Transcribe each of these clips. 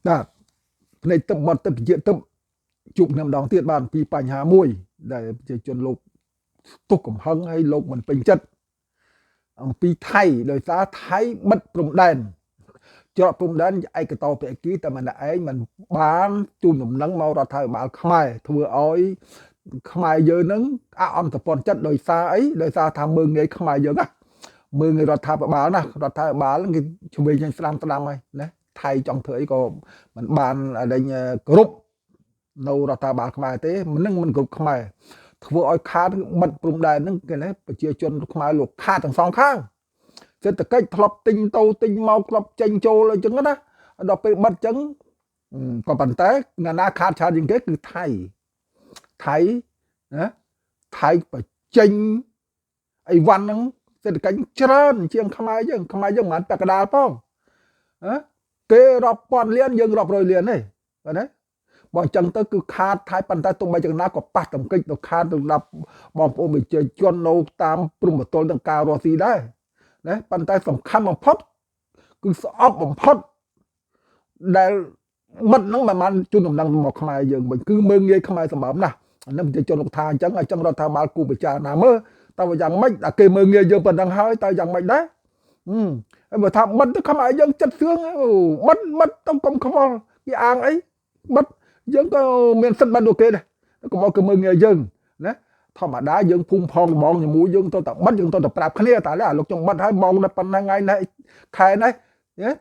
បាទនៃទឹកបត់ទឹកជាទឹកជួបខ្ញុំម្ដងទៀតបានពីបញ្ហាមួយដែលប្រជាជនលោកទុកកំហឹងហើយលោកមិនពេញចិត្តអំពីថៃដោយសារថៃបិទព្រំដែនច្រកព្រំដែនឯកតោភាគីតែម្នាក់ឯងមិនបានជូនដំណឹងមករដ្ឋាភិបាលខ្មែរធ្វើឲ្យខ្មែរយើងនឹងអន្តពន្ធចិត្តដោយសារអីដោយសារថាមើងងាយខ្មែរយើងណាមើងងាយរដ្ឋាភិបាលណារដ្ឋាភិបាលគេជំនាញស្ដាំហើយណាថៃចង់ធ្វើអីក៏មិនបានដេញគ្រប់នៅរដ្ឋាភិបាលខ្មែរទេមិនគ្រប់ខ្មែរធ្វើឲ្យខាតបិទព្រំដែនហ្នឹងគេណាប្រជាជនខ្មែរលោកខាតទាំងសងខាងសេដ្ឋកិច្ចធ្លាប់ទិញទៅទិញមកធ្លាប់ចេញចូលអញ្ចឹងណាដល់ពេលបិទអញ្ចឹងក៏ប៉ុន្តែអ្នកណាខាតច្រើនជាងគេគឺថៃណាថៃបញ្ចេញអីវ៉ាន់ហ្នឹងសេដ្ឋកិច្ចច្រើនជាងខ្មែរយើងមិនបានពាក់កណ្ដាលផងគេរាប់ពាន់លានយើងរាប់រយលានទេបាទណាបើអញ្ចឹងទៅគឺខាតថៃប៉ុន្តែទោះបីយ៉ាងណាក៏ប៉ះទង្គិចទៅខាតទៅដល់បងប្អូនប្រជាជននៅតាមព្រំប្រទល់នឹងការរស់ស៊ីដែរណាប៉ុន្តែសំខាន់បំផុតគឺស្អប់បំផុតដែលបិទហ្នឹងមិនបានជូនដំណឹងមកខ្មែរយើងវិញគឺមើងងាយខ្មែរសម្រាប់ណាស់អានឹងប្រជាជនលោកថាអញ្ចឹងរដ្ឋាភិបាលគូពិចារណាមើលតើយ៉ាងម៉េចតែគេមើងងាយយើងប៉ុណ្ណឹងហើយតើយ៉ាងម៉េចដែរហើយបើថាបិទទៅខ្មែរយើងចិត្តសឿងបិទទៅកុំខ្វល់គេអាងអីបិទយើងក៏មានសិទ្ធិបិទដូចគេដែរកុំឲ្យគេមើងងាយយើងណាធម្មតាយើងភូមិផងបងជាមួយយើងទៅតែបិទយើងទៅតែប្រាប់គ្នាតែលោកខ្ញុំបិទហើយបងប៉ុណ្ណឹងថ្ងៃនេះខែនេះ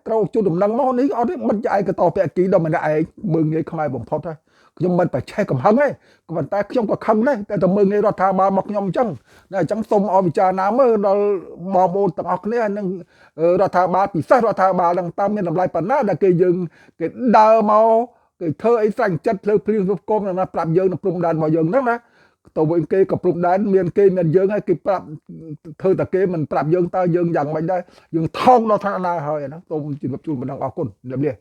ត្រូវជួនដំណឹងមកនេះអត់ទេបិទឯកតោភាគីដល់ម្នាក់ឯងមើងងាយខ្មែរបំផុតហើយខ្ញុំមិនបច្ឆេះកំហឹងទេក៏ប៉ុន្តែខ្ញុំក៏ខឹងដែរតែមើងងាយរដ្ឋាភិបាលមកខ្ញុំអញ្ចឹងអញ្ចឹងសូមឲ្យពិចារណាមើលដល់បងប្អូនទាំងអស់គ្នានឹងរដ្ឋាភិបាលពិសេសរដ្ឋាភិបាលនឹងតាមមានតម្លៃប៉ុណ្ណាដែលគេយើងគេដើរមកគេធ្វើអីស្រាញ់ចិត្តធ្វើព្រៀងគុំណាប្រាប់យើងនៅព្រំដែនរបស់យើងហ្នឹងណាទៅវិញគេក៏ព្រំដែនមានគេមានយើងហើយគេប្រាប់ធ្វើតែគេមិនប្រាប់យើងតើយើងយ៉ាងម៉េចដែរយើងថោកដល់ឋានៈណាហើយហ្នឹងសូមជម្រាបជូនបណ្ដឹងអរគុណជំរាបលា